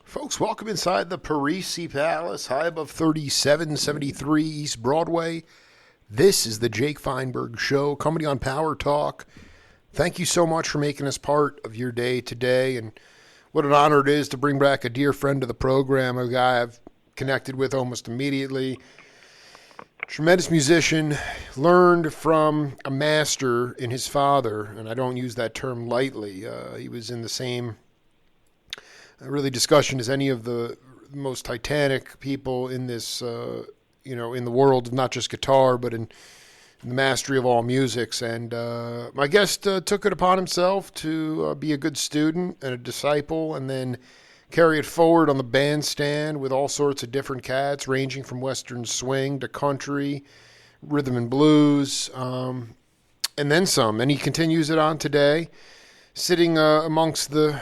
Folks, welcome inside the Parisi Palace, high above 3773 East Broadway. This is the Jake Feinberg Show, coming on Power Talk. Thank you so much for making us part of your day today, and what an honor it is to bring back a dear friend of the program, a guy I've connected with almost immediately. Tremendous musician, learned from a master in his father, and I don't use that term lightly. He was in the same really discussion as any of the most titanic people in this, in the world of not just guitar, but in the mastery of all musics. And my guest took it upon himself to be a good student and a disciple, and then carry it forward on the bandstand with all sorts of different cats, ranging from Western swing to country, rhythm and blues, and then some. And he continues it on today, sitting amongst the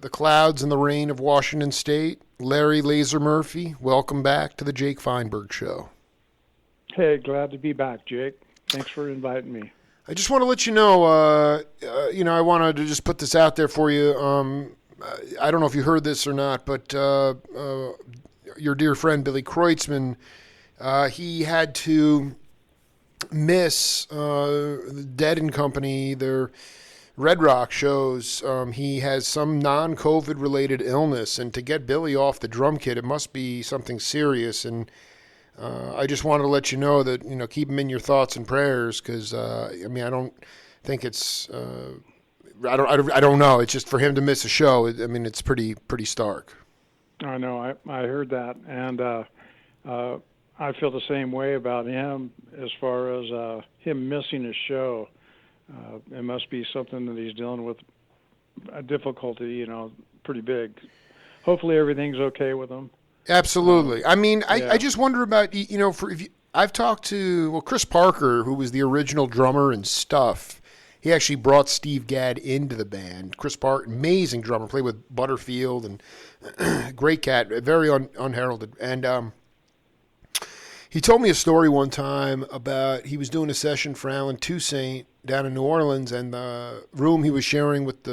clouds and the rain of Washington State. Larry Laser Murphy, welcome back to the Jake Feinberg Show. Hey, glad to be back, Jake. Thanks for inviting me. I just want to let you know, I wanted to just put this out there for you. I don't know if you heard this or not, but your dear friend Billy Kreutzmann, he had to miss Dead and Company, their Red Rock shows. He has some non-COVID related illness, and to get Billy off the drum kit, it must be something serious. And I just wanted to let you know that, keep him in your thoughts and prayers, because I don't think it's. I don't know. It's just for him to miss a show. It's pretty stark. I know. I heard that, and I feel the same way about him as far as him missing a show. It must be something that he's dealing with, a difficulty, pretty big. Hopefully everything's okay with him. Absolutely. I just wonder about, I've talked to, Chris Parker, who was the original drummer and stuff. He actually brought Steve Gadd into the band. Chris Parker, amazing drummer, played with Butterfield, and great cat, very unheralded. And he told me a story one time about he was doing a session for Alan Toussaint down in New Orleans, and the room he was sharing with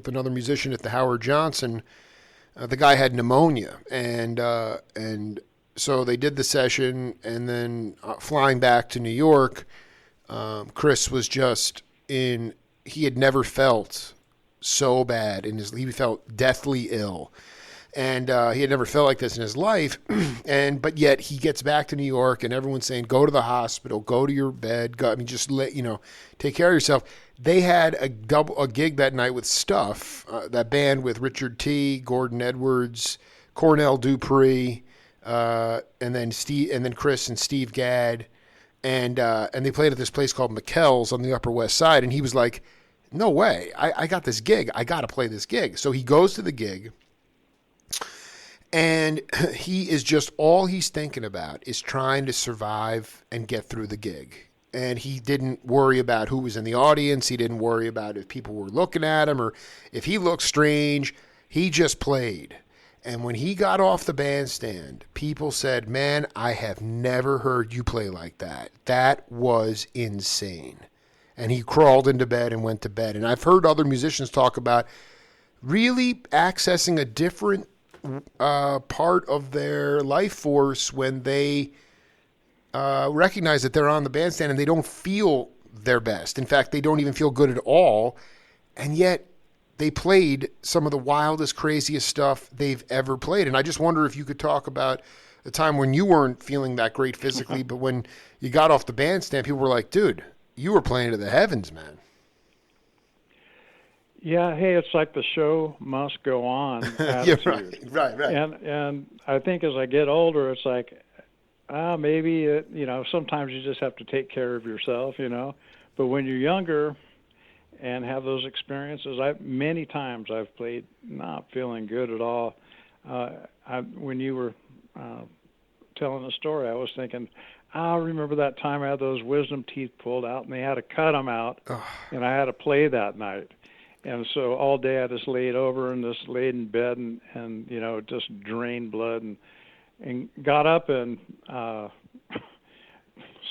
another musician at the Howard Johnson, the guy had pneumonia, and so they did the session, and then flying back to New York, Chris was just he had never felt so bad he felt deathly ill. And he had never felt like this in his life, but yet he gets back to New York, and everyone's saying, "Go to the hospital, go to your bed, just take care of yourself." They had a gig that night with Stuff, that band with Richard T, Gordon Edwards, Cornell Dupree, and then Chris and Steve Gadd, and they played at this place called McKell's on the Upper West Side, and he was like, "No way, I got this gig, I got to play this gig." So he goes to the gig. And he is just, all he's thinking about is trying to survive and get through the gig. And he didn't worry about who was in the audience. He didn't worry about if people were looking at him or if he looked strange. He just played. And when he got off the bandstand, people said, "Man, I have never heard you play like that. That was insane." And he crawled into bed and went to bed. And I've heard other musicians talk about really accessing a different part of their life force when they recognize that they're on the bandstand and they don't feel their best. In fact, they don't even feel good at all. And yet they played some of the wildest, craziest stuff they've ever played. And I just wonder if you could talk about a time when you weren't feeling that great physically, but when you got off the bandstand, people were like, "Dude, you were playing to the heavens, man." Yeah, hey, it's like the show must go on attitude. Yeah, right. And I think as I get older, it's like, maybe, sometimes you just have to take care of yourself, But when you're younger and have those experiences, many times I've played not feeling good at all. When you were telling the story, I was thinking, I remember that time I had those wisdom teeth pulled out, and they had to cut them out, and I had to play that night. And so all day I just laid over and just laid in bed and just drained blood and got up and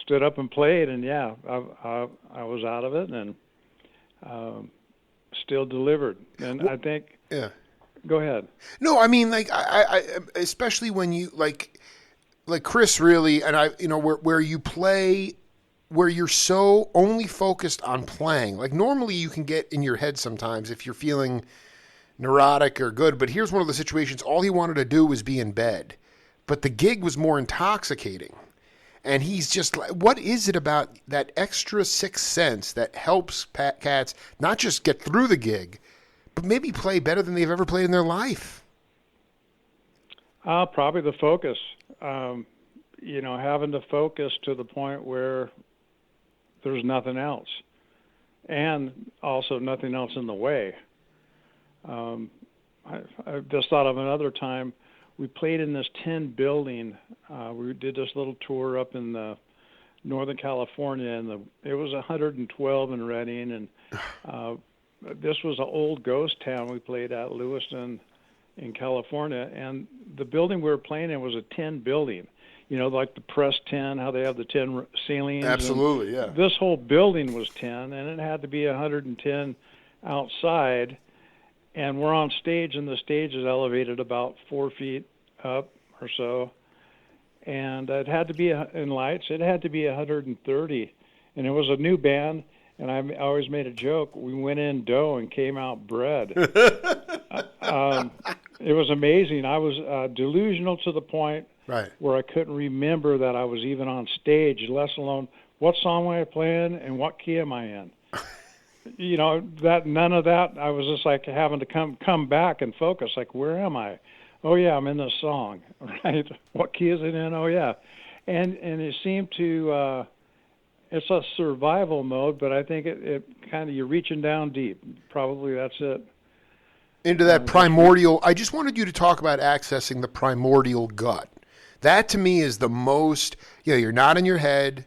stood up and played. And, I was out of it and still delivered. And I think, Yeah. go ahead. No, I mean, like, I especially when you, like Chris really, and I, where you play, where you're so only focused on playing. Like, normally you can get in your head sometimes if you're feeling neurotic or good, but here's one of the situations, all he wanted to do was be in bed. But the gig was more intoxicating. And he's just like, what is it about that extra sixth sense that helps Katz not just get through the gig, but maybe play better than they've ever played in their life? Probably the focus. Having to focus to the point where there's nothing else, and also nothing else in the way. I just thought of another time. We played in this tin building. We did this little tour up in Northern California, and it was 112 in Redding, and this was an old ghost town we played at, Lewiston, in California, and the building we were playing in was a tin building. Like the pressed tin, how they have the tin ceilings. Absolutely, yeah. This whole building was tin, and it had to be 110 outside. And we're on stage, and the stage is elevated about 4 feet up or so. And it had to be, in lights, it had to be 130. And it was a new band, and I always made a joke. We went in dough and came out bread. It was amazing. I was delusional to the point where I couldn't remember that I was even on stage, let alone what song am I playing and what key am I in. That none of that. I was just like having to come back and focus. Like, where am I? Oh yeah, I'm in this song, right? What key is it in? Oh yeah, and it seemed to. It's a survival mode, but I think it kind of, you're reaching down deep. Probably that's it. Into that primordial. I just wanted you to talk about accessing the primordial gut. That to me is the most. You're not in your head,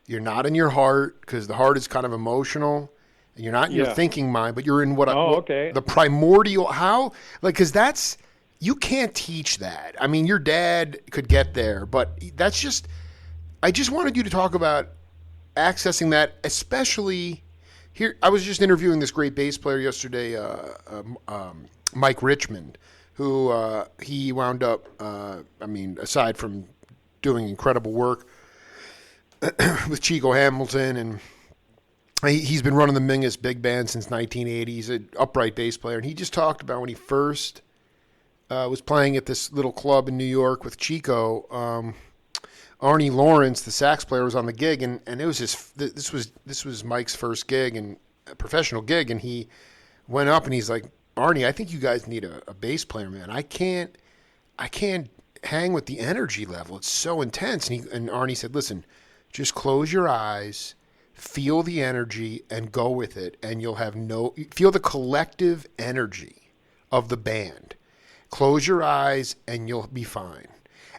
you're not in your heart, because the heart is kind of emotional. And you're not in your thinking mind, but you're in the primordial. How? Because that's, you can't teach that. I mean, your dad could get there, but that's just, I just wanted you to talk about accessing that, especially here. I was just interviewing this great bass player yesterday, Mike Richmond, who he wound up, aside from doing incredible work with Chico Hamilton, and he's been running the Mingus Big Band since 1980. He's an upright bass player. And he just talked about when he first was playing at this little club in New York with Chico. Arnie Lawrence, the sax player, was on the gig, and it was this was Mike's first gig, and a professional gig. And he went up and he's like, Arnie, I think you guys need a bass player, man. I can't hang with the energy level. It's so intense. And Arnie said, listen, just close your eyes, feel the energy, and go with it, and you'll have feel the collective energy of the band. Close your eyes, and you'll be fine.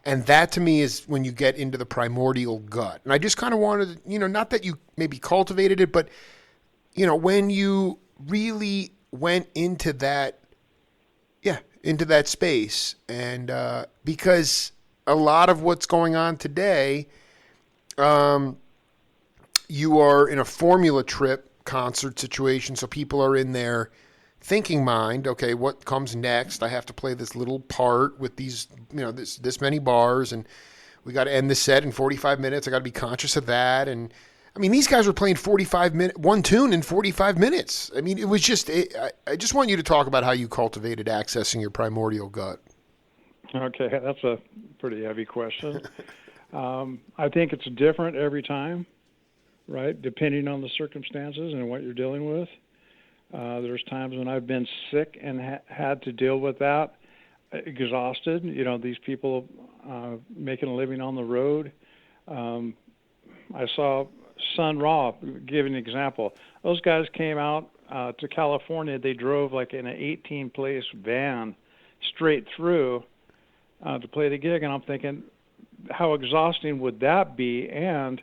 And that, to me, is when you get into the primordial gut. And I just kind of wanted, not that you maybe cultivated it, but, when you really went into that space. And because a lot of what's going on today, you are in a formula trip concert situation, so people are in their thinking mind. Okay, what comes next? I have to play this little part with these, this many bars, and we got to end the set in 45 minutes. I got to be conscious of that. And I mean, these guys were playing 45-minute one tune in 45 minutes. I mean, it was just. I just want you to talk about how you cultivated accessing your primordial gut. Okay, that's a pretty heavy question. I think it's different every time, right? Depending on the circumstances and what you're dealing with. There's times when I've been sick and had to deal with that, exhausted. These people making a living on the road. I saw Sun Ra, give an example. Those guys came out to California. They drove like in an 18-place van straight through to play the gig, and I'm thinking, how exhausting would that be? And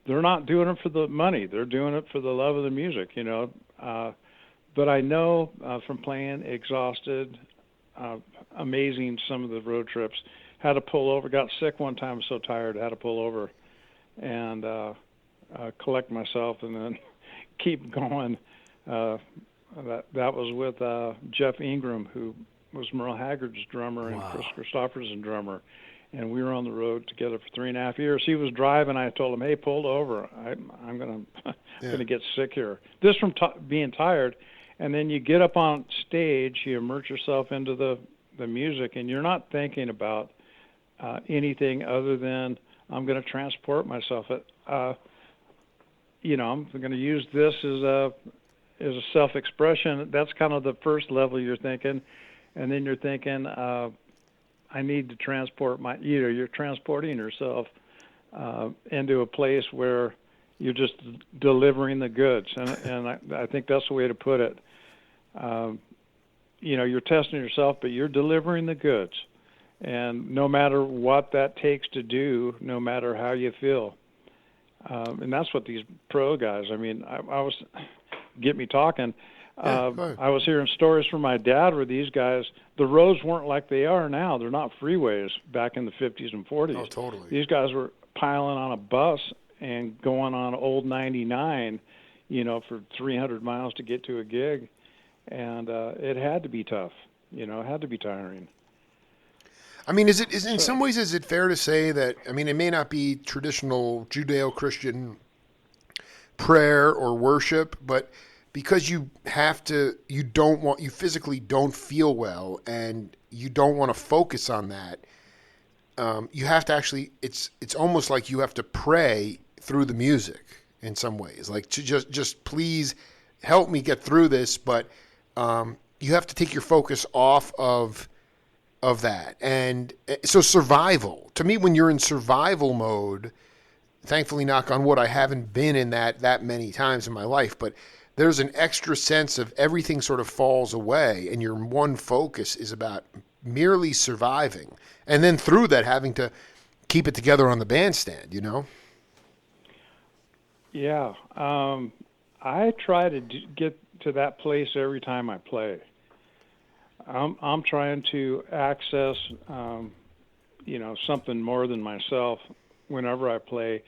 they're not doing it for the money. They're doing it for the love of the music, But I know from playing exhausted, amazing some of the road trips, had to pull over, got sick one time, so tired, had to pull over and collect myself and then keep going. that was with Jeff Ingram, who was Merle Haggard's drummer and Chris Christopherson's drummer, and we were on the road together for 3.5 years. He was driving. I told him, "Hey, pull over. I'm gonna get sick here." This from being tired, and then you get up on stage, you immerse yourself into the music, and you're not thinking about anything other than I'm going to transport myself. I'm going to use this as a self-expression. That's kind of the first level you're thinking, and then you're thinking, I need to transport you're transporting yourself into a place where you're just delivering the goods, and I think that's the way to put it. You're testing yourself, but you're delivering the goods, and no matter what that takes to do, no matter how you feel. And that's what these pro guys, I was, get me talking. I was hearing stories from my dad where these guys, the roads weren't like they are now. They're not freeways back in the 50s and 40s. Oh, totally. These guys were piling on a bus and going on old 99, for 300 miles to get to a gig. And it had to be tough, it had to be tiring. Is it in some ways, is it fair to say that, it may not be traditional Judeo-Christian prayer or worship, but because you physically don't feel well and you don't want to focus on that, you have to actually, it's almost like you have to pray through the music in some ways, like to just please help me get through this, but you have to take your focus off of that. And so survival, to me, when you're in survival mode, thankfully, knock on wood, I haven't been in that many times in my life, but there's an extra sense of everything sort of falls away and your one focus is about merely surviving. And then through that, having to keep it together on the bandstand, Yeah. I try to get to that place every time I play. I'm trying to access, something more than myself whenever I play,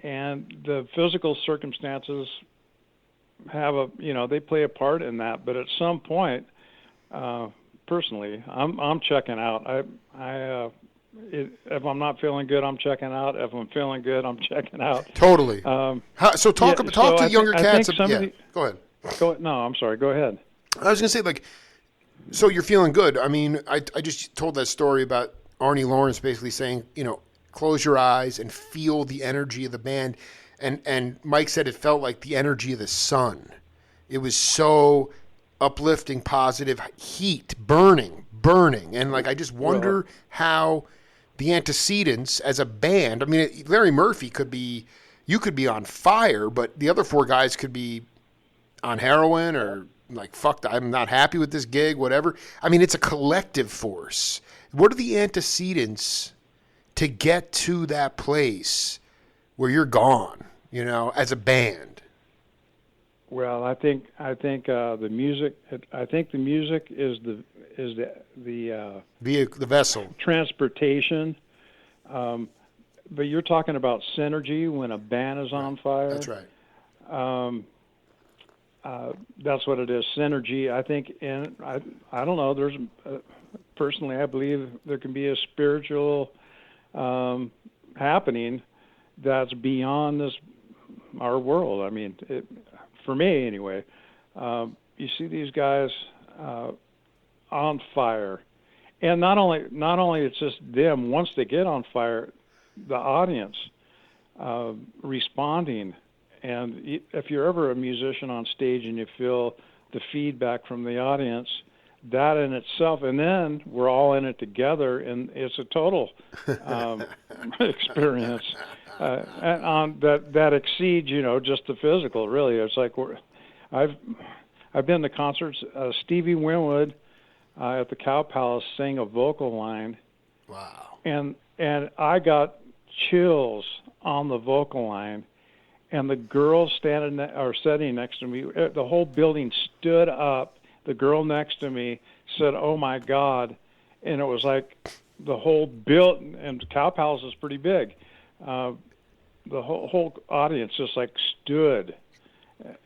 and the physical circumstances have they play a part in that. But at some point, personally, I'm checking out. If I'm not feeling good, I'm checking out. If I'm feeling good, I'm checking out. Totally. So talk to younger cats. Go ahead. No, I'm sorry. Go ahead. I was going to say, so you're feeling good. I just told that story about Arnie Lawrence basically saying, close your eyes and feel the energy of the band. And Mike said it felt like the energy of the sun. It was so uplifting, positive, heat, burning. And I just wonder how the antecedents as a band, Larry Murphy you could be on fire, but the other four guys could be on heroin or fuck, I'm not happy with this gig, whatever. It's a collective force. What are the antecedents to get to that place where you're gone, as a band? Well, I think the music. I think the music is the vessel, transportation. But you're talking about synergy when a band is on fire. That's right. That's what it is, synergy. I think, and I don't know. There's personally, I believe there can be a spiritual happening that's beyond our world. For me anyway. You see these guys on fire, and not only it's just them. Once they get on fire, the audience responding. And if you're ever a musician on stage and you feel the feedback from the audience, that in itself, and then we're all in it together, and it's a total experience that exceeds, just the physical. Really, it's like I've been to concerts. Stevie Winwood at the Cow Palace sang a vocal line. Wow! And I got chills on the vocal line. And the girl sitting next to me, the whole building stood up. The girl next to me said, "Oh my God!" And it was like the whole build. And Cow Palace is pretty big. The whole audience just stood,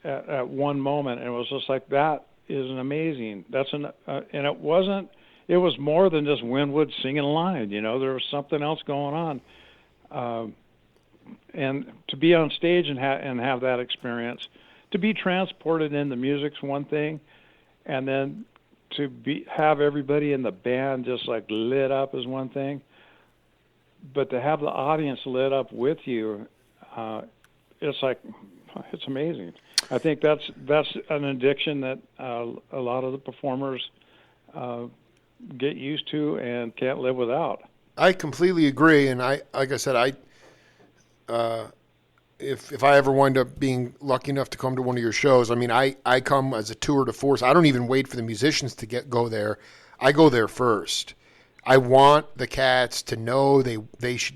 at one moment, and it was just like, that is an amazing. And it wasn't. It was more than just Winwood singing a line. There was something else going on. And to be on stage and have that experience, to be transported in the music's one thing, and then to have everybody in the band just like lit up is one thing, but to have the audience lit up with you, it's amazing. I think that's an addiction that a lot of the performers get used to and can't live without. I completely agree, and like I said, if I ever wind up being lucky enough to come to one of your shows, I mean, I come as a tour de force. I don't even wait for the musicians to go there. I go there first. I want the cats to know they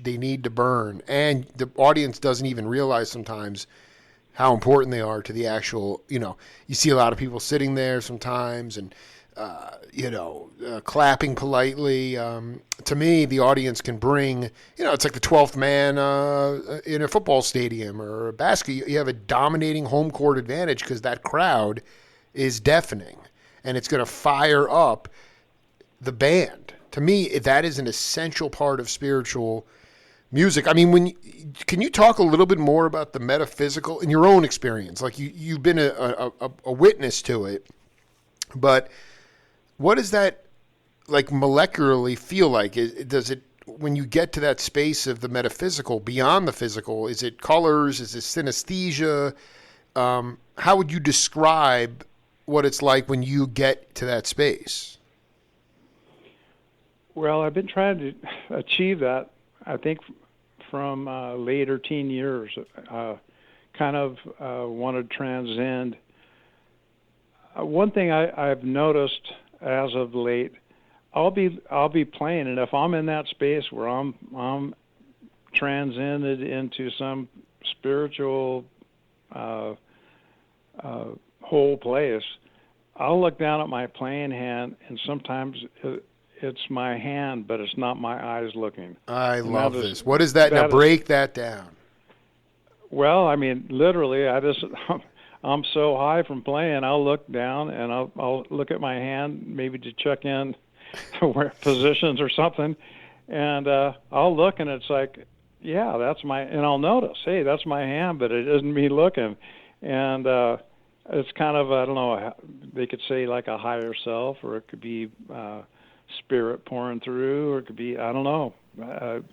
need to burn, and the audience doesn't even realize sometimes how important they are to the actual. You see a lot of people sitting there sometimes, and clapping politely. To me, the audience can bring, it's like the 12th man in a football stadium or a basket. You have a dominating home court advantage because that crowd is deafening, and it's going to fire up the band. To me, that is an essential part of spiritual music. I mean, can you talk a little bit more about the metaphysical in your own experience? Like you've been a witness to it, but what does that like molecularly feel like? Does it, when you get to that space of the metaphysical, beyond the physical, is it colors? Is it synesthesia? How would you describe what it's like when you get to that space? Well, I've been trying to achieve that, I think, from later teen years. Kind of want to transcend. One thing I've noticed as of late, I'll be playing, and if I'm in that space where I'm transcended into some spiritual whole place, I'll look down at my playing hand, and sometimes it's my hand, but it's not my eyes looking. I love this. What is that? Now break that down. Well, I mean, literally, I'm so high from playing, I'll look down and I'll look at my hand, maybe to check in where positions or something, and I'll look, and it's like, yeah, and I'll notice, hey, that's my hand, but it isn't me looking, and it's kind of, I don't know, they could say like a higher self, or it could be spirit pouring through, or it could be, I don't know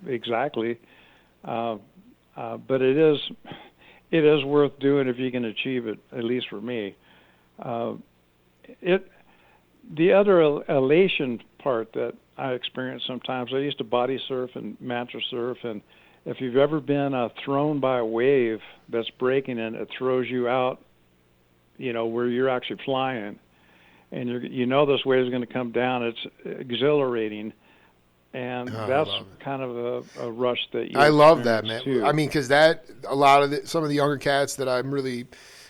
exactly, but it is worth doing if you can achieve it, at least for me. The other elation part that I experience sometimes, I used to body surf and mattress surf, and if you've ever been thrown by a wave that's breaking and it throws you out, where you're actually flying, and this wave is going to come down, it's exhilarating. And that's kind of a rush that you. I love that, man. Too. I mean, because some of the younger cats that I'm really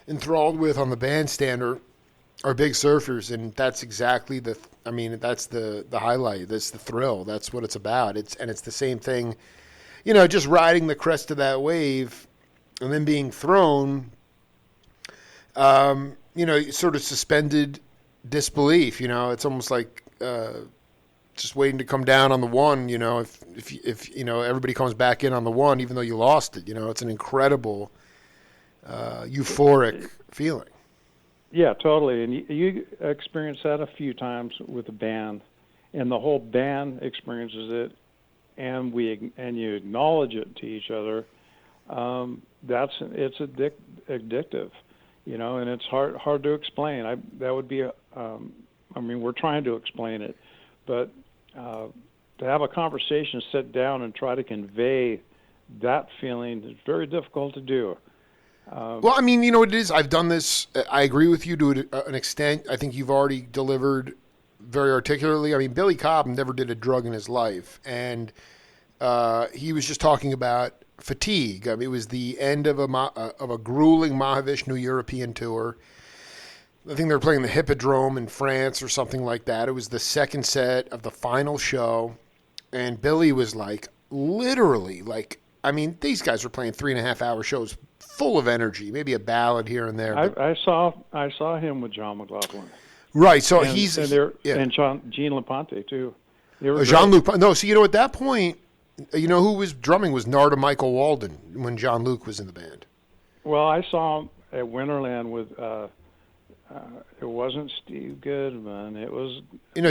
enthralled with on the bandstand are big surfers, and that's exactly that's the highlight. That's the thrill. That's what it's about. It's the same thing, just riding the crest of that wave, and then being thrown. Sort of suspended disbelief. It's almost like. Just waiting to come down on the one, if everybody comes back in on the one, even though you lost it, it's an incredible, euphoric feeling. Yeah, totally. And you experience that a few times with the band, and the whole band experiences it, and you acknowledge it to each other. It's addictive, and it's hard to explain. That would be we're trying to explain it, but to have a conversation, sit down, and try to convey that feeling is very difficult to do. Well, I mean, what it is? I've done this. I agree with you to an extent. I think you've already delivered very articulately. I mean, Billy Cobb never did a drug in his life, and he was just talking about fatigue. I mean, it was the end of a grueling Mahavishnu European tour. I think they were playing the Hippodrome in France or something like that. It was the second set of the final show, and Billy was like, literally, these guys were playing 3.5-hour shows full of energy. Maybe a ballad here and there. I saw him with John McLaughlin. Right. So and Gene LaPonte too. Jean-Luc. No. So at that point, who was drumming was Narda Michael Walden when Jean-Luc was in the band. Well, I saw him at Winterland with. It wasn't Steve Goodman. It was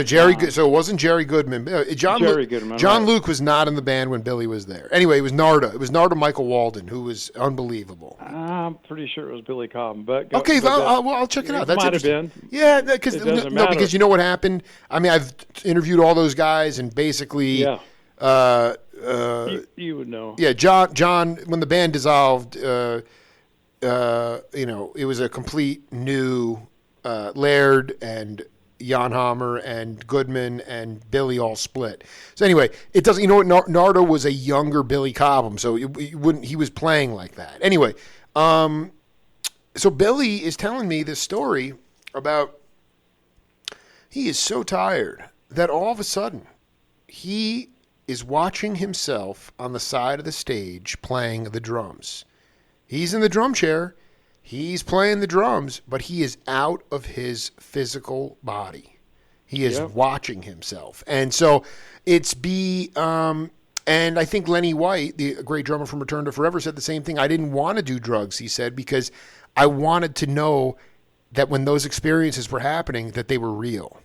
Jerry. So it wasn't Jerry Goodman. Jerry Goodman. John-Luc was not in the band when Billy was there. Anyway, it was Narda. It was Narda Michael Walden, who was unbelievable. I'm pretty sure it was Billy Cobham. But okay, I'll check it out. That's might have been. Yeah, because because you know what happened. I mean, I've interviewed all those guys, and basically, you would know. Yeah, John. When the band dissolved, it was a complete new. Laird and Jan Hammer and Goodman and Billy all split. So anyway, it doesn't. Nardo was a younger Billy Cobham, so he was playing like that. Anyway, so Billy is telling me this story about he is so tired that all of a sudden he is watching himself on the side of the stage playing the drums. He's in the drum chair. He's playing the drums, but he is out of his physical body. He is watching himself. And so and I think Lenny White, the great drummer from Return to Forever, said the same thing. I didn't want to do drugs, he said, because I wanted to know that when those experiences were happening, that they were real.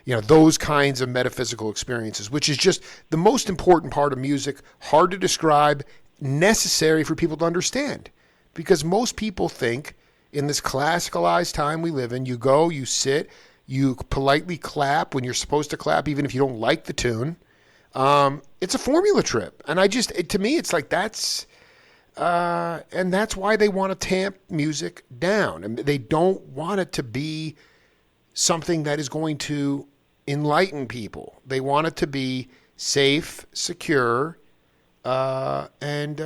Those kinds of metaphysical experiences, which is just the most important part of music, hard to describe, necessary for people to understand. Because most people think in this classicalized time we live in, you go, you sit, you politely clap when you're supposed to clap, even if you don't like the tune. It's a formula trip. And to me, it's like and that's why they want to tamp music down. And they don't want it to be something that is going to enlighten people. They want it to be safe, secure, and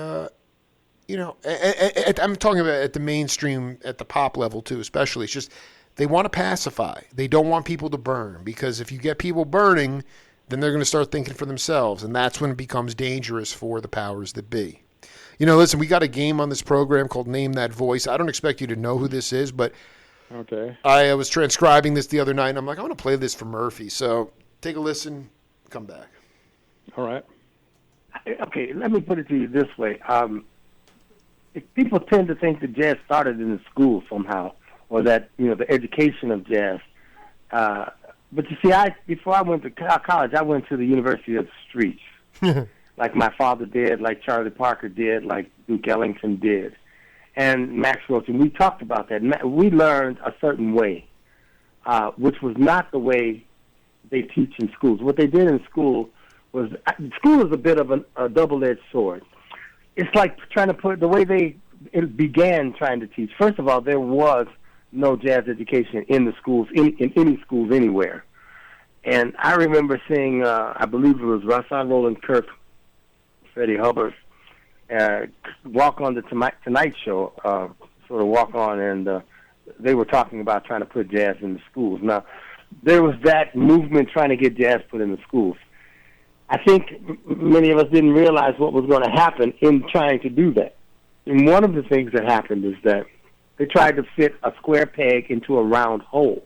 I'm talking about at the mainstream, at the pop level too, especially. It's just they want to pacify. They don't want people to burn, because if you get people burning, then they're going to start thinking for themselves, and that's when it becomes dangerous for the powers that be. Listen, we got a game on this program called Name That Voice. I don't expect you to know who this is, but okay. I was transcribing this the other night, and I'm like, I want to play this for Murphy. So take a listen, come back. All right. Okay, let me put it to you this way. People tend to think that jazz started in the school somehow, or that the education of jazz. But you see, before I went to college, I went to the University of the Streets, like my father did, like Charlie Parker did, like Duke Ellington did, and Max Roach. And we talked about that. We learned a certain way, which was not the way they teach in schools. What they did in school is a bit of a double-edged sword. It's like trying to put the way it began trying to teach. First of all, there was no jazz education in the schools, in any schools anywhere. And I remember seeing, I believe it was Rahsaan Roland Kirk, Freddie Hubbard, walk on the Tonight Show, sort of walk on, and they were talking about trying to put jazz in the schools. Now, there was that movement trying to get jazz put in the schools. I think many of us didn't realize what was going to happen in trying to do that. And one of the things that happened is that they tried to fit a square peg into a round hole.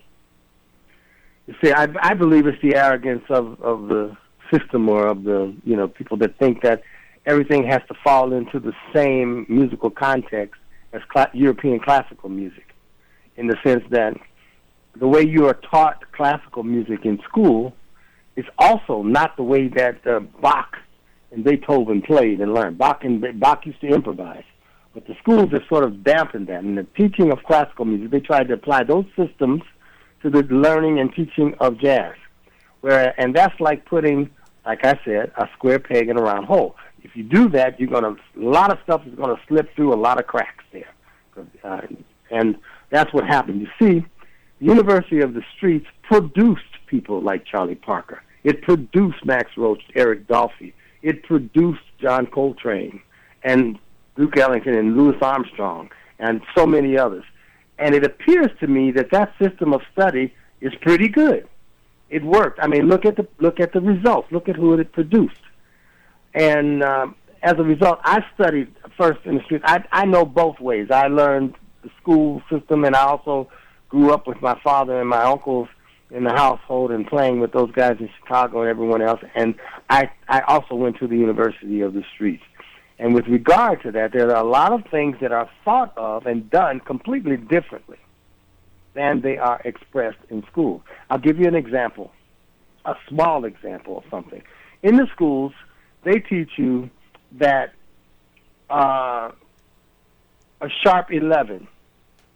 You see, I believe it's the arrogance of the system, or of the people that think that everything has to fall into the same musical context as European classical music, in the sense that the way you are taught classical music in school is also not the way that Bach and Beethoven played and learned. Bach used to improvise, but the schools have sort of dampened that. In the teaching of classical music, they tried to apply those systems to the learning and teaching of jazz. And that's like putting, like I said, a square peg in a round hole. If you do that, a lot of stuff is going to slip through a lot of cracks there. And that's what happened. You see, the University of the Streets produced people like Charlie Parker. It produced Max Roach, Eric Dolphy. It produced John Coltrane and Duke Ellington and Louis Armstrong and so many others. And it appears to me that system of study is pretty good. It worked. I mean, look at the results. Look at who it produced. And as a result, I studied first in the streets. I know both ways. I learned the school system, and I also grew up with my father and my uncles in the household and playing with those guys in Chicago and everyone else. And I also went to the University of the Streets. And with regard to that, there are a lot of things that are thought of and done completely differently than they are expressed in school. I'll give you an example, a small example of something. In the schools, they teach you that a sharp 11,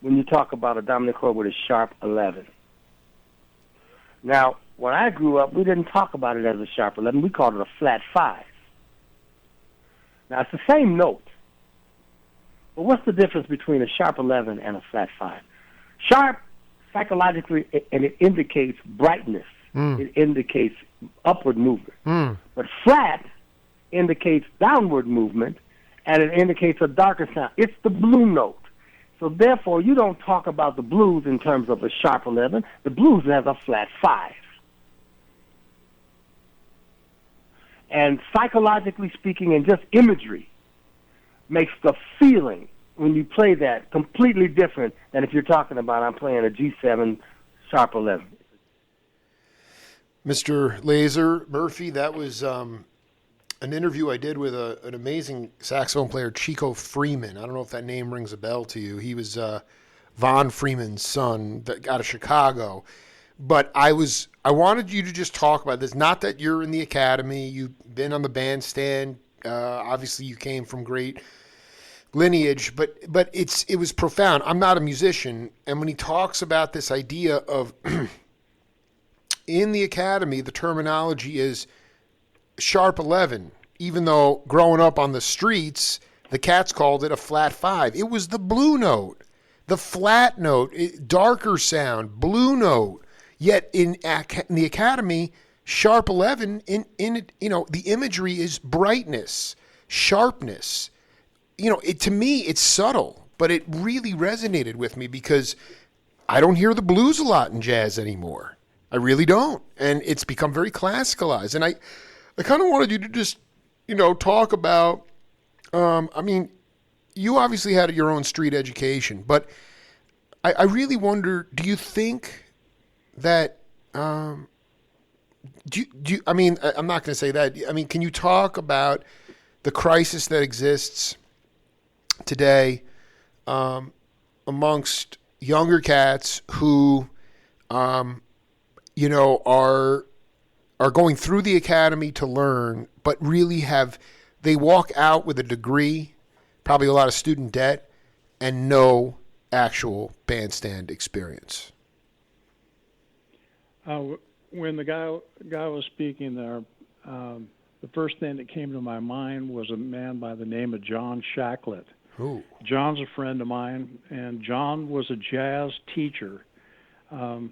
when you talk about a dominant chord with a sharp 11. Now, when I grew up, we didn't talk about it as a sharp 11. We called it a flat 5. Now, it's the same note. But what's the difference between a sharp 11 and a flat 5? Sharp, psychologically, and it indicates brightness. It indicates upward movement. But flat indicates downward movement, and it indicates a darker sound. It's the blue note. So therefore, you don't talk about the blues in terms of a sharp 11. The blues has a flat 5. And psychologically speaking, and just imagery, makes the feeling when you play that completely different than if you're talking about I'm playing a G7 sharp 11. Mr. Laser Murphy, that was an interview I did with an amazing saxophone player, Chico Freeman. I don't know if that name rings a bell to you. He was Von Freeman's son out of Chicago. But I wanted you to just talk about this. Not that you're in the academy. You've been on the bandstand. Obviously, you came from great lineage. But it was profound. I'm not a musician. And when he talks about this idea of in the academy, the terminology is sharp 11, even though growing up on the streets, the Katz called it a flat 5. It was the blue note, the flat note, darker sound, blue note. Yet in the academy, sharp 11, the imagery is brightness, sharpness. To me, it's subtle, but it really resonated with me because I don't hear the blues a lot in jazz anymore. I really don't. And it's become very classicalized. And I kind of wanted you to just, talk about, you obviously had your own street education, but I really wonder, do you think that, I'm not going to say that. Can you talk about the crisis that exists today amongst younger cats who, are going through the academy to learn, but really they walk out with a degree, probably a lot of student debt, and no actual bandstand experience? When the guy was speaking there, the first thing that came to my mind was a man by the name of John Shacklet. Ooh. John's a friend of mine, and John was a jazz teacher,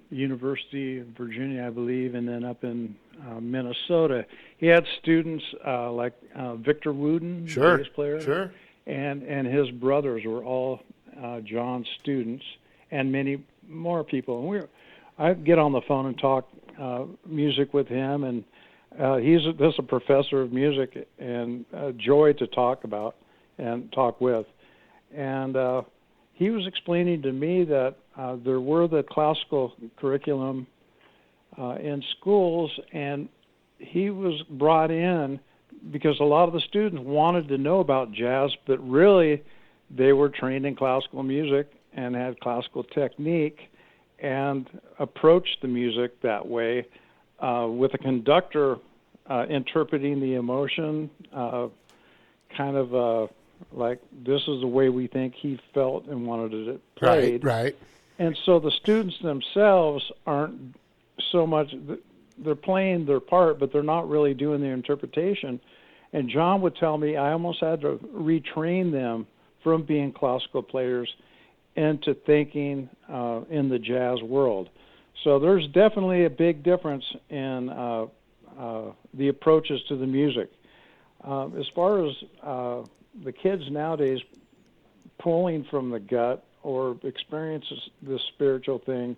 University of Virginia, I believe, and then up in Minnesota. He had students like Victor Wooden, sure, bass player, sure, and his brothers were all John's students, and many more people. And I'd get on the phone and talk music with him, and he's a professor of music and a joy to talk about and talk with. And he was explaining to me that there were the classical curriculum in schools, and he was brought in because a lot of the students wanted to know about jazz, but really they were trained in classical music and had classical technique and approached the music that way with a conductor interpreting the emotion, kind of like this is the way we think he felt and wanted it played. Right. And so the students themselves aren't so much, they're playing their part, but they're not really doing their interpretation. And John would tell me I almost had to retrain them from being classical players into thinking in the jazz world. So there's definitely a big difference in the approaches to the music. As far as the kids nowadays pulling from the gut or experiences this spiritual thing,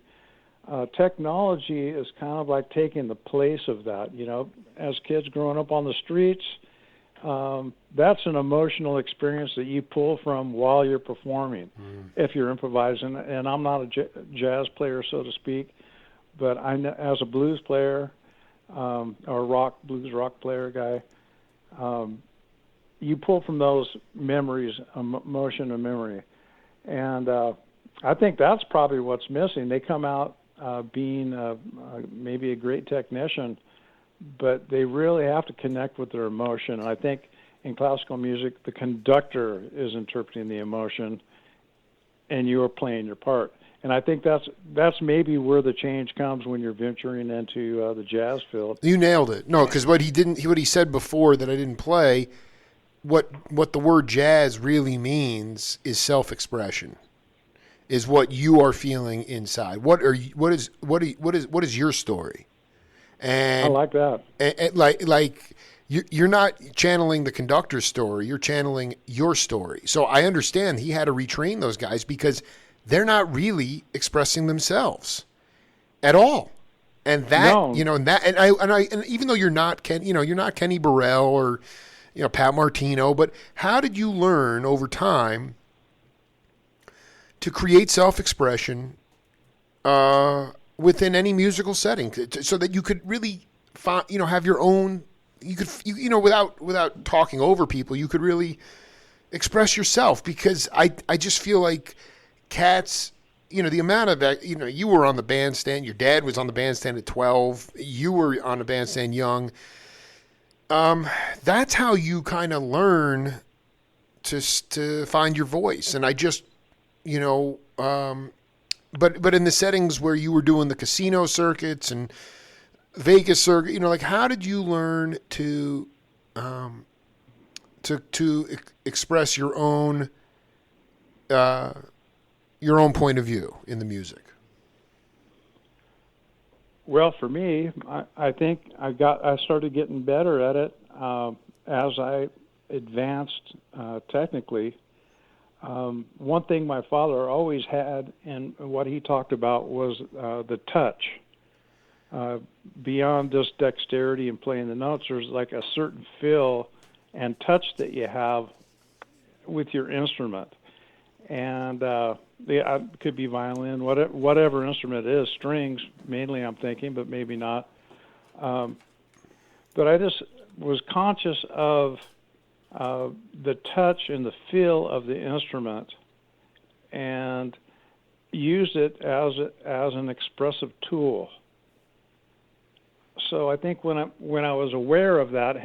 technology is kind of like taking the place of that. As kids growing up on the streets, that's an emotional experience that you pull from while you're performing, if you're improvising. And I'm not a jazz player, so to speak, but I know, as a blues player, or blues rock player guy, you pull from those memories, emotion and memory. And I think that's probably what's missing. They come out being maybe a great technician, but they really have to connect with their emotion. And I think in classical music, the conductor is interpreting the emotion, and you are playing your part. And I think that's maybe where the change comes when you're venturing into the jazz field. You nailed it. No, because what he said before that I didn't play, what the word jazz really means is self-expression, is what you are feeling inside. What is your story? And I like that. And like you're not channeling the conductor's story, you're channeling your story. So I understand he had to retrain those guys because they're not really expressing themselves at all. And that, No. and even though you're not Kenny Burrell or, Pat Martino, but how did you learn over time to create self-expression within any musical setting, so that you could really have your own, without talking over people, you could really express yourself? Because I just feel like Katz, the amount of, you were on the bandstand, your dad was on the bandstand at 12, you were on the bandstand young. That's how you kind of learn to find your voice. And I just, but in the settings where you were doing the casino circuits and Vegas circuit, how did you learn to express your own point of view in the music? Well, for me, I think I started getting better at it as I advanced technically. One thing my father always had, and what he talked about, was the touch. Beyond just dexterity and playing the notes, there's like a certain feel and touch that you have with your instrument. And it could be violin, whatever instrument it is, strings mainly I'm thinking, but maybe not. But I just was conscious of the touch and the feel of the instrument, and used it as an expressive tool. So I think when I was aware of that,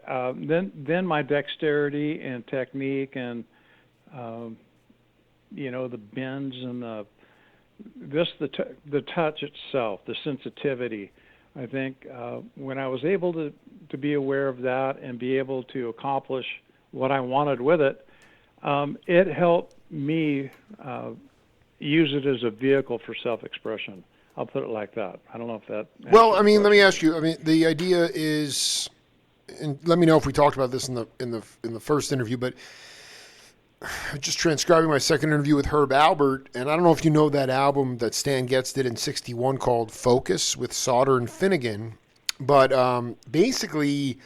then my dexterity and technique and the bends and the touch itself, the sensitivity. I think when I was able to be aware of that and be able to accomplish what I wanted with it, it helped me use it as a vehicle for self-expression. I'll put it like that. I don't know if that. Well, let me ask you. The idea is, and let me know if we talked about this in the first interview, but just transcribing my second interview with Herb Albert, and I don't know if you know that album that Stan Getz did in '61 called Focus with Sauter and Finnegan, but basically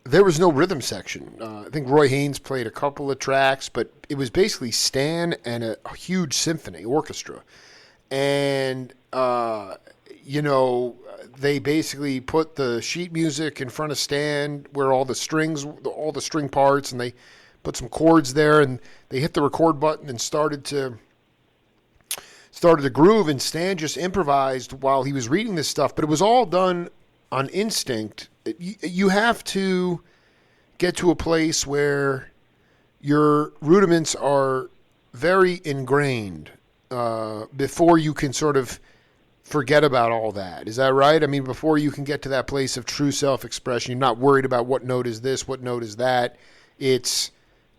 there was no rhythm section. I think Roy Haynes played a couple of tracks, but it was basically Stan and a huge symphony orchestra. And, they basically put the sheet music in front of Stan where all the string parts, and they put some chords there, and they hit the record button and started to groove, and Stan just improvised while he was reading this stuff. But it was all done on instinct. You have to get to a place where your rudiments are very ingrained before you can sort of forget about all that. Is that right? I mean, before you can get to that place of true self-expression, you're not worried about what note is this, what note is that. It's,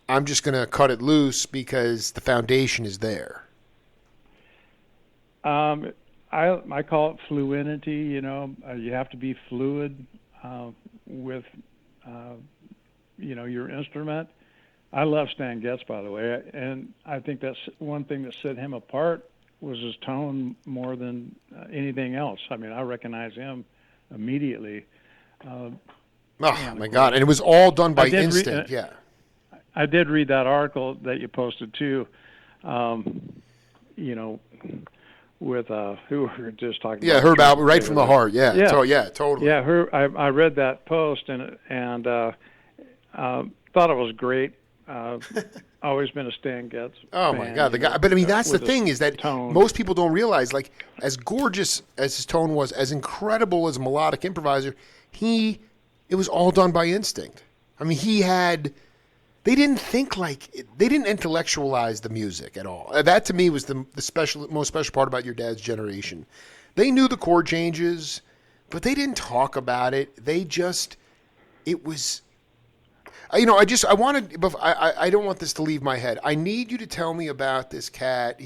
I'm just going to cut it loose because the foundation is there. I call it fluidity. You have to be fluid with your instrument. I love Stan Getz, by the way, and I think that's one thing that set him apart was his tone more than anything else. I mean, I recognize him immediately. Oh my God! And it was all done by instinct. Yeah. I did read that article that you posted too. You know, with who we were just talking about. Yeah, Herb Albert, right from the heart. Yeah. Yeah. So yeah, totally. Yeah, I read that post and thought it was great. Always been a Stan Getz. Oh my God, the guy! But I mean, that's the thing is that tone. Most people don't realize, like, as gorgeous as his tone was, as incredible as a melodic improviser, it was all done by instinct. I mean, they didn't think they didn't intellectualize the music at all. That to me was the most special part about your dad's generation. They knew the chord changes, but they didn't talk about it. It was. I don't want this to leave my head. I need you to tell me about this cat.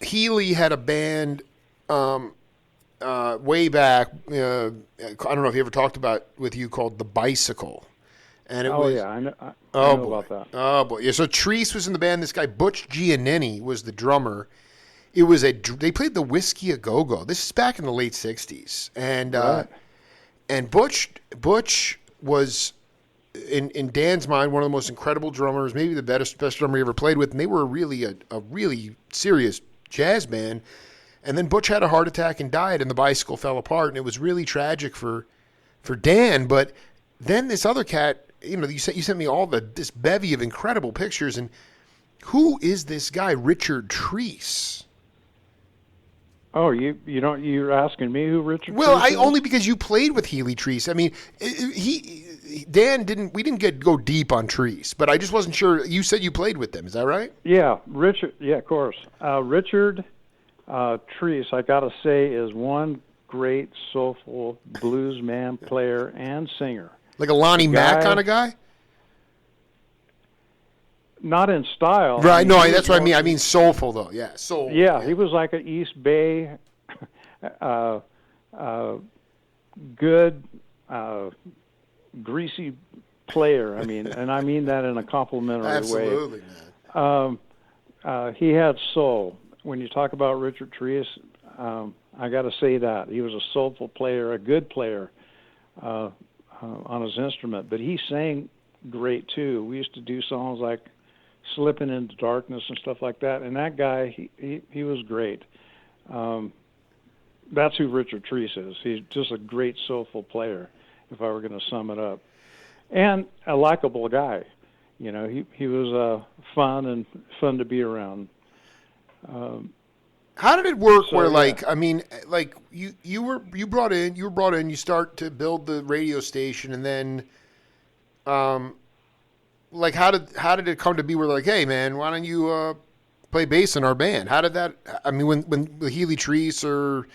Healy had a band way back. I don't know if he ever talked about with you, called The Bicycle. And it was, yeah, I know about that. Oh boy, yeah. So Treese was in the band. This guy Butch Giannini was the drummer. They played the Whiskey a Go Go. This is back in the late '60s, and. Right. And Butch was, in Dan's mind, one of the most incredible drummers, maybe the best drummer he ever played with. And they were really a really serious jazz band. And then Butch had a heart attack and died, and The Bicycle fell apart. And it was really tragic for Dan. But then this other cat, you sent me this bevy of incredible pictures. And who is this guy, Richard Treese? Oh, you're asking me who Richard? Well, Treese is? only because you played with Healy Treese. I mean, we didn't go deep on Treese, but I just wasn't sure. You said you played with them, is that right? Yeah, Richard. Yeah, of course. Richard Treese, I got to say, is one great soulful blues man, player, and singer. Like a Lonnie Mack kind of guy. Not in style. Right, that's what I mean. I mean soulful, though. Yeah, soul. Yeah, he was like an East Bay, good, greasy player. I mean, and I mean that in a complimentary way. Absolutely, man. He had soul. When you talk about Richard Treese, I got to say that. He was a soulful player, a good player on his instrument. But he sang great, too. We used to do songs like Slipping into Darkness and stuff like that, and that guy, he was great. That's who Richard Treese is. He's just a great soulful player, if I were going to sum it up, and a likable guy. He was fun to be around. How did it work? You were brought in, you start to build the radio station, and then how did it come to be? We're like, hey man, why don't you play bass in our band? How did that? I mean, when the Healy Treese, or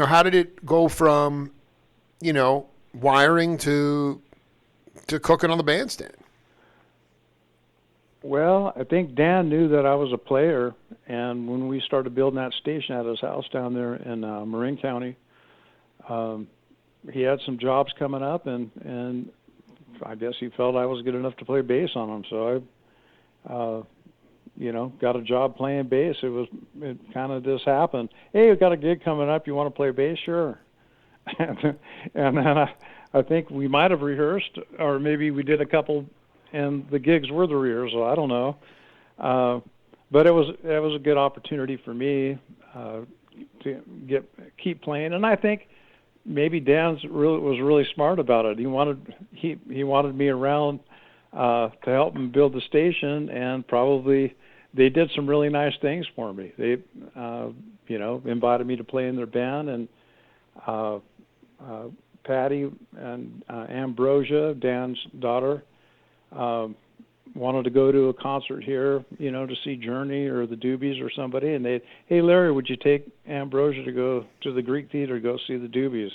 how did it go from wiring to cooking on the bandstand? Well, I think Dan knew that I was a player, and when we started building that station at his house down there in Marin County, he had some jobs coming up, and I guess he felt I was good enough to play bass on them. So I, got a job playing bass. It kind of just happened. Hey, we've got a gig coming up. You want to play bass? Sure. And then I think we might have rehearsed, or maybe we did a couple, and the gigs were the rehearsal. I don't know. But it was a good opportunity for me to keep playing. And I think maybe Dan was really smart about it. He wanted me around to help him build the station, and probably they did some really nice things for me. They invited me to play in their band, and Patty and Ambrosia, Dan's daughter, wanted to go to a concert here, to see Journey or the Doobies or somebody, and hey Larry, would you take Ambrosia to go to the Greek Theater to go see the Doobies?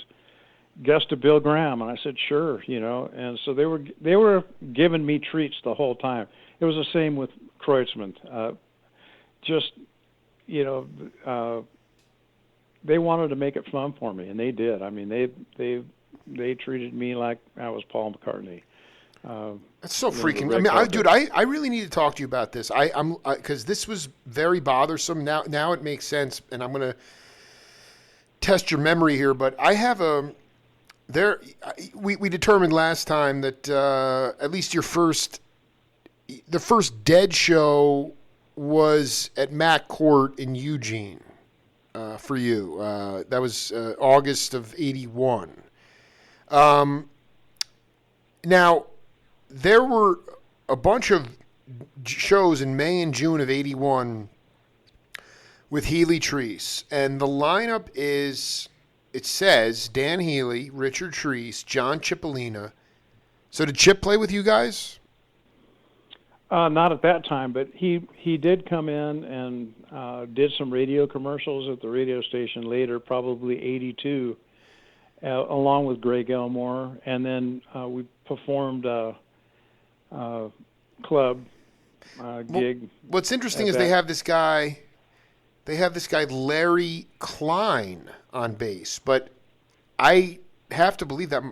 Guest to Bill Graham, and I said sure, and so they were giving me treats the whole time. It was the same with Kreutzmann. They wanted to make it fun for me, and they did. I mean, they treated me like I was Paul McCartney. That's so freaking. I really need to talk to you about this. I'm because this was very bothersome. Now it makes sense, and I'm gonna test your memory here. But I have we determined last time that at least the first Dead show was at Mac Court in Eugene for you. That was August of '81. Now, there were a bunch of shows in May and June of '81 with Healy Treese, and the lineup is, it says, Dan Healy, Richard Treese, John Cipollina. So did Chip play with you guys? Not at that time, but he did come in and did some radio commercials at the radio station later, probably '82, along with Gray Gilmore, and then we performed a club gig. What's interesting is they have this guy Larry Klein on bass, but I have to believe that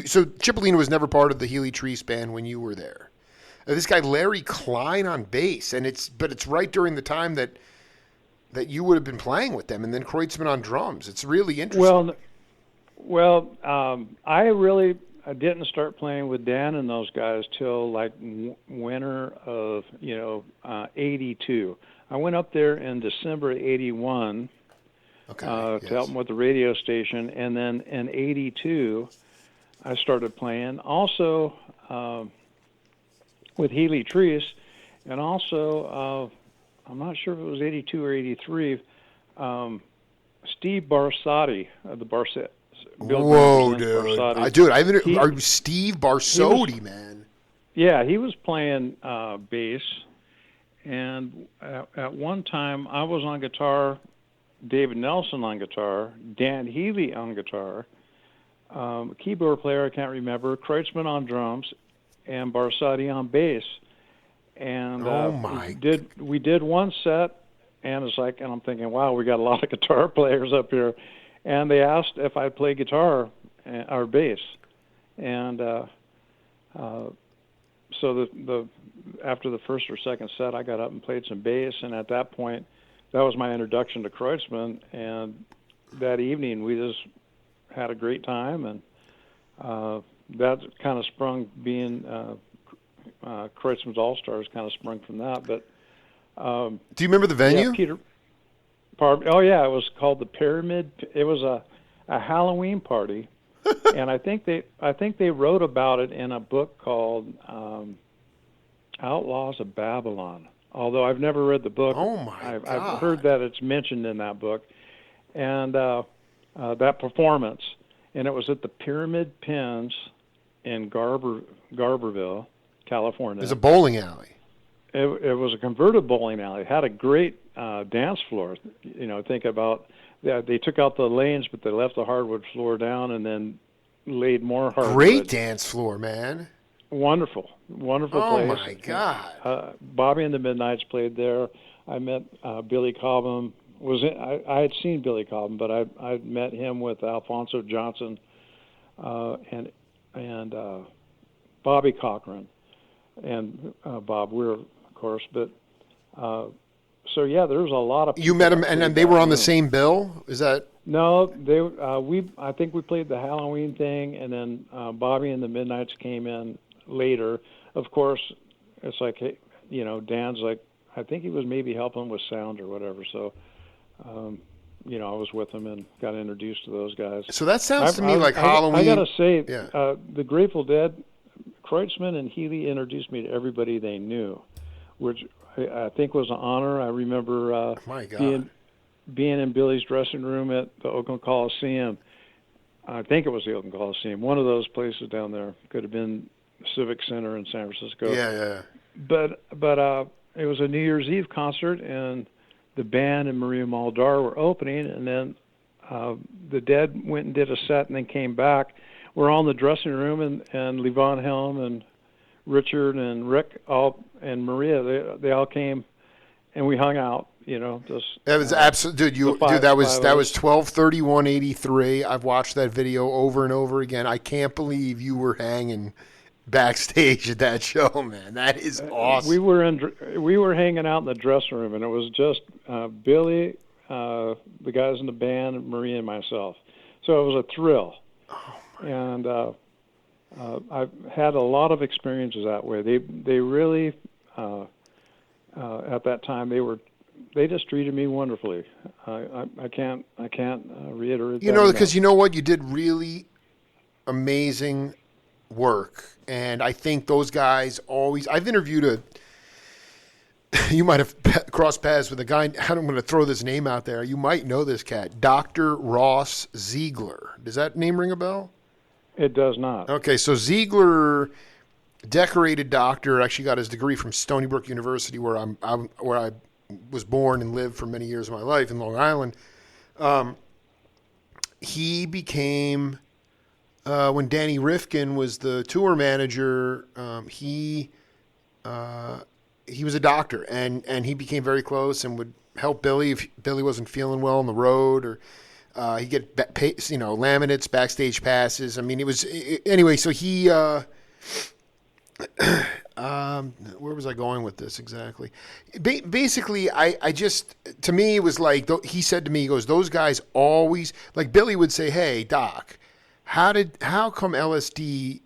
so Cipollina was never part of the Healy Treese band when you were there. This guy Larry Klein on bass, and it's right during the time that you would have been playing with them, and then Kreutzmann on drums. It's really interesting. Well, I didn't start playing with Dan and those guys till like winter of '82. I went up there in December of '81 to help them with the radio station, and then in '82 I started playing also with Healy Treese, and also I'm not sure if it was '82 or '83. Steve Barsotti of the Barsotti. Whoa, dude! Steve Barsotti, man. Yeah, he was playing bass, and at one time I was on guitar, David Nelson on guitar, Dan Healy on guitar, keyboard player I can't remember, Kreutzmann on drums, and Barsotti on bass. And we did one set, and it's like, and I'm thinking, wow, we got a lot of guitar players up here. And they asked if I'd play guitar or bass, and so the after the first or second set, I got up and played some bass, and at that point, that was my introduction to Kreutzmann. And that evening, we just had a great time, and that kind of sprung being Kreutzmann's All Stars kind of sprung from that. But do you remember the venue? Yeah, Peter. Oh yeah, it was called the Pyramid. It was a Halloween party, and I think they wrote about it in a book called Outlaws of Babylon. Although I've never read the book, I've heard that it's mentioned in that book, and that performance, and it was at the Pyramid Pins in Garberville, California. There's a bowling alley. It was a converted bowling alley. It had a great dance floor. Think about that. They took out the lanes, but they left the hardwood floor down and then laid more hardwood. Great dance floor, man. Wonderful place. Oh, my God. Bobby and the Midnights played there. I met Billy Cobham. I had seen Billy Cobham, but I met him with Alfonso Johnson and Bobby Cochran and Bob Weir, of course. But so yeah, there was a lot of people. You met them, and they were on the same bill. Is that? No, they. I think we played the Halloween thing, and then Bobby and the Midnights came in later. Of course, it's like, hey, Dan's like, I think he was maybe helping with sound or whatever. So, I was with him and got introduced to those guys. So that sounds to me like Halloween. I gotta say, the Grateful Dead, Kreutzmann and Healy introduced me to everybody they knew, which I think was an honor. I remember being in Billy's dressing room at the Oakland Coliseum. I think it was the Oakland Coliseum, one of those places down there. Could have been Civic Center in San Francisco. Yeah. But it was a New Year's Eve concert, and the band and Maria Muldaur were opening, and then the Dead went and did a set and then came back. We're all in the dressing room, and Levon Helm and Richard and Rick and Maria, they all came, and we hung out. That was absolute, dude. That was 12/31/83. I've watched that video over and over again. I can't believe you were hanging backstage at that show, man. That is awesome. We were hanging out in the dressing room, and it was just Billy, the guys in the band, Maria, and myself. So it was a thrill. And I've had a lot of experiences that way. They really at that time they just treated me wonderfully. I can't reiterate. You know, because you know what, you did really amazing work, and I think those guys always. I've interviewed you might have crossed paths with a guy. I'm going to throw this name out there. You might know this cat, Dr. Ross Ziegler. Does that name ring a bell? It does not. Okay, so Ziegler, decorated doctor, actually got his degree from Stony Brook University, where I was born and lived for many years of my life in Long Island. He became when Danny Rifkin was the tour manager. He was a doctor, and he became very close and would help Billy if Billy wasn't feeling well on the road, or he'd get laminates, backstage passes. I mean, anyway. So he, where was I going with this exactly? Basically, I just, to me, it was like, he said to me, he goes, those guys always, like Billy would say, hey, Doc, how come LSD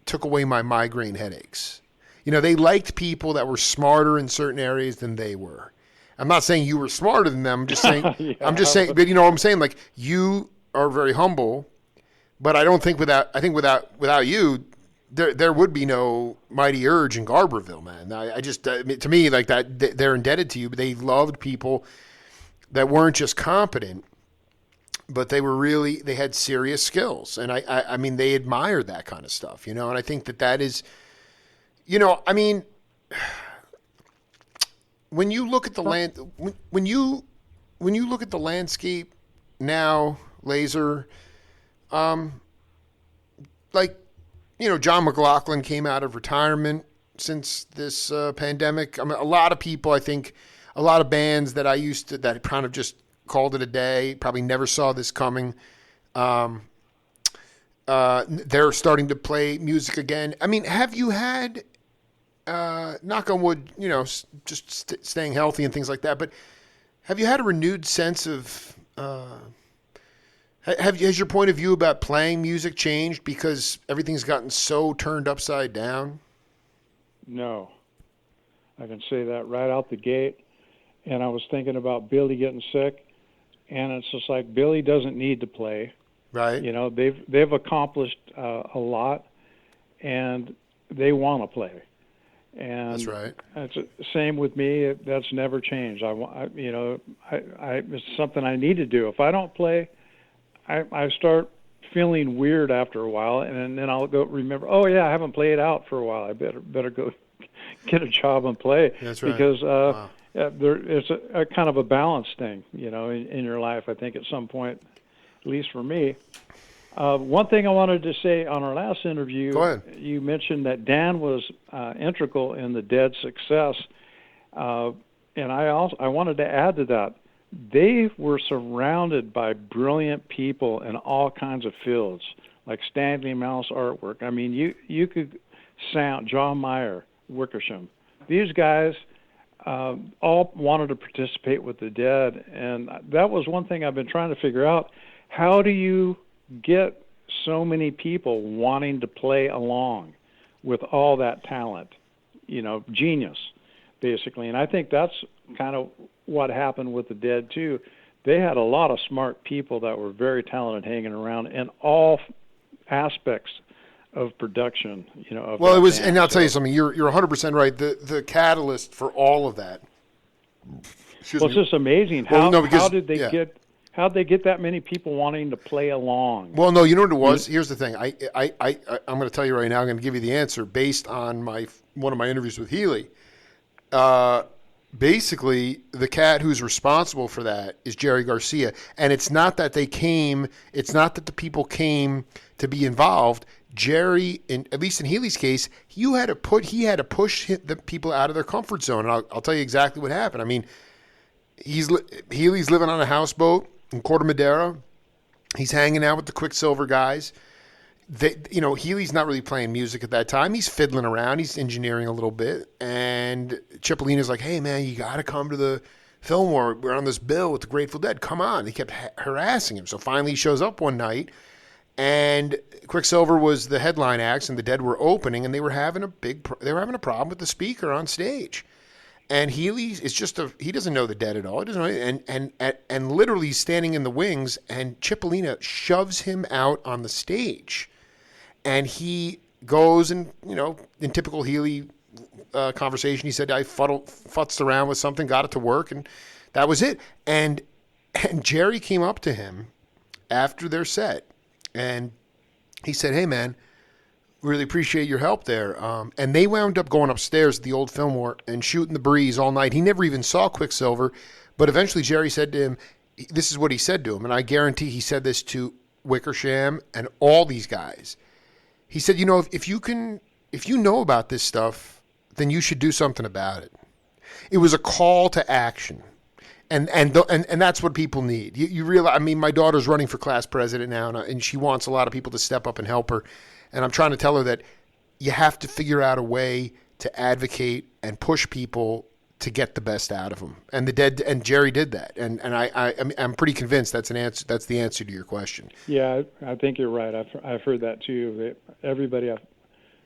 took away my migraine headaches? You know, they liked people that were smarter in certain areas than they were. I'm not saying you were smarter than them. I'm just saying, Yeah. But you know what I'm saying? Like, you are very humble, but I think without you, there would be no Mighty Urge in Garberville, man. I just, to me, like that, they're indebted to you, but they loved people that weren't just competent, but they had serious skills. And I mean, they admired that kind of stuff, you know, and I think that is, you know, I mean, when you look at the when you look at the landscape now, Laser, like, you know, John McLaughlin came out of retirement since this pandemic. I mean, a lot of people, I think, a lot of bands that that kind of just called it a day, probably never saw this coming. They're starting to play music again. I mean, have you had, knock on wood, you know, just staying healthy and things like that, but have you had a renewed sense of, has your point of view about playing music changed because everything's gotten so turned upside down? No, I can say that right out the gate. And I was thinking about Billy getting sick, and it's just like Billy doesn't need to play. Right. You know, they've accomplished a lot, and they want to play. And that's right. It's same with me. That's never changed. It's something I need to do. If I don't play, I start feeling weird after a while, and then I'll go remember. Oh yeah, I haven't played out for a while. I better go get a job and play. That's right. Because wow. it's a kind of a balance thing, you know, in your life. I think at some point, at least for me. One thing I wanted to say on our last interview, go ahead. You mentioned that Dan was integral in the Dead's success, and I wanted to add to that. They were surrounded by brilliant people in all kinds of fields, like Stanley Mouse artwork. I mean, you could sound John Mayer, Wickersham. These guys all wanted to participate with the Dead, and that was one thing I've been trying to figure out. How do you get so many people wanting to play along with all that talent, you know, genius, basically? And I think that's kind of what happened with the Dead too. They had a lot of smart people that were very talented hanging around in all aspects of production, you know. Well, it was, and I'll tell you something. You're 100% right. The catalyst for all of that. Well, it's just amazing. How did they get? How'd they get that many people wanting to play along? Well, no, you know what it was? Here's the thing. I'm going to tell you right now. I'm going to give you the answer based on one of my interviews with Healy. Basically, the cat who's responsible for that is Jerry Garcia, and it's not that they came. It's not that the people came to be involved. Jerry, at least in Healy's case, he had to push the people out of their comfort zone. And I'll tell you exactly what happened. I mean, Healy's living on a houseboat in Corte Madera. He's hanging out with the Quicksilver guys. Healy's not really playing music at that time. He's fiddling around. He's engineering a little bit. And Cipollina's like, hey, man, you got to come to the Fillmore. We're on this bill with the Grateful Dead. Come on. They kept harassing him. So finally he shows up one night, And Quicksilver was the headline acts, and the Dead were opening, and they were having a problem with the speaker on stage. And Healy is he doesn't know the Dead at all. He doesn't know, and literally standing in the wings, and Cipollina shoves him out on the stage, and he goes and, in typical Healy conversation, he said, I futzed around with something, got it to work, and that was it. And Jerry came up to him after their set, and he said, hey, man, really appreciate your help there. And they wound up going upstairs at the old Fillmore and shooting the breeze all night. He never even saw Quicksilver, but eventually Jerry said to him, this is what he said to him, and I guarantee he said this to Wickersham and all these guys. He said, if you know about this stuff, then you should do something about it. It was a call to action. And that's what people need. You realize, my daughter's running for class president now, and she wants a lot of people to step up and help her. And I'm trying to tell her that you have to figure out a way to advocate and push people to get the best out of them. And the Dead and Jerry did that. And I'm pretty convinced that's an answer. That's the answer to your question. Yeah, I think you're right. I've heard that too. Everybody I've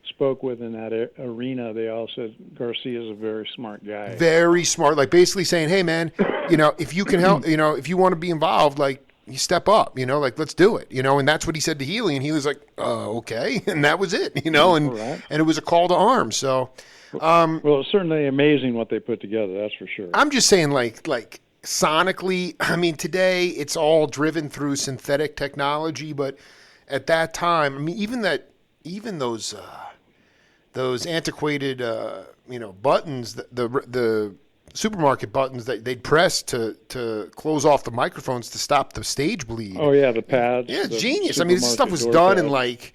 spoke with in that arena, they all said Garcia is a very smart guy. Very smart. Like basically saying, hey man, if you can help, if you want to be involved, like you step up, like let's do it, and that's what he said to Healy, and he was like, okay, and that was it, and right. And it was a call to arms. So, well, it's certainly amazing what they put together. That's for sure. I'm just saying, like sonically, today it's all driven through synthetic technology, but at that time, even those antiquated, buttons, the supermarket buttons that they'd press to close off the microphones to stop the stage bleed. Oh yeah, the pads. Yeah, it's genius. This stuff was done in Laser,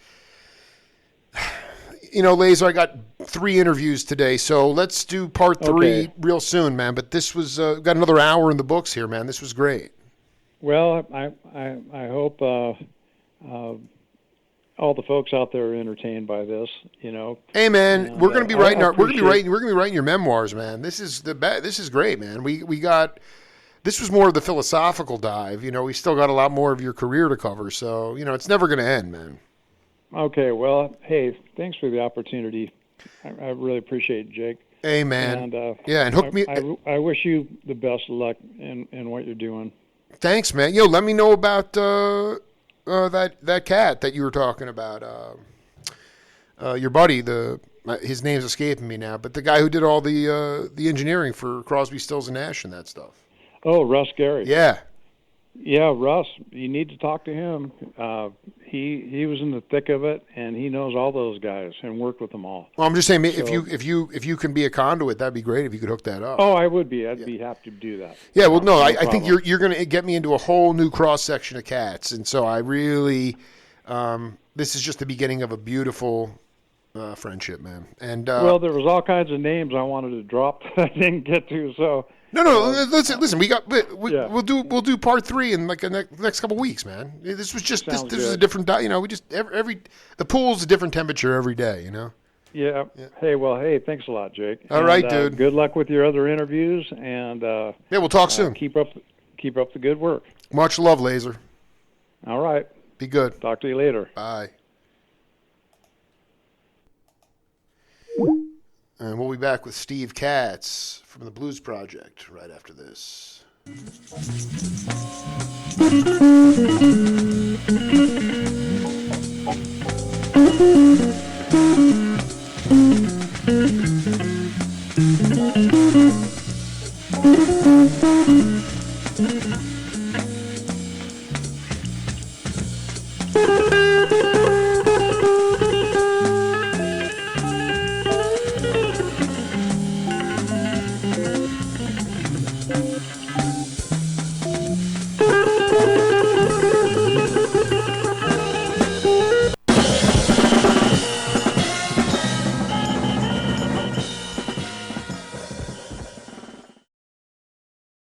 I got 3 interviews today, so let's do part 3 real soon, man. But this was got another hour in the books here, man. This was great. Well, I hope all the folks out there are entertained by this, Hey man, we're going to be writing we're going to be writing your memoirs, man. This is great, man. This was more of the philosophical dive, we still got a lot more of your career to cover, so, it's never going to end, man. Okay, well, hey, thanks for the opportunity. I really appreciate it, Jake. Hey man. And hook me. I wish you the best of luck in what you're doing. Thanks, man. Let me know about that cat that you were talking about, your buddy, his name's escaping me now, but the guy who did all the engineering for Crosby, Stills and Nash and that stuff. Oh, Russ Gary. Yeah. Yeah, Russ, you need to talk to him. He was in the thick of it, and he knows all those guys and worked with them all. Well, I'm just saying, if you can be a conduit, that'd be great if you could hook that up. Oh, I would be. I'd be happy to do that. Yeah, well, no, I think you're going to get me into a whole new cross section of Katz, and so I really, this is just the beginning of a beautiful friendship, man. And well, there was all kinds of names I wanted to drop that I didn't get to, so. No. Listen. We'll do part 3 in the next couple of weeks, man. This was just this was a different. We just the pool's a different temperature every day. Yeah. Hey, thanks a lot, Jake. All right, dude. Good luck with your other interviews, and we'll talk soon. Keep up the good work. Much love, Laser. All right. Be good. Talk to you later. Bye. And we'll be back with Steve Katz from the Blues Project right after this.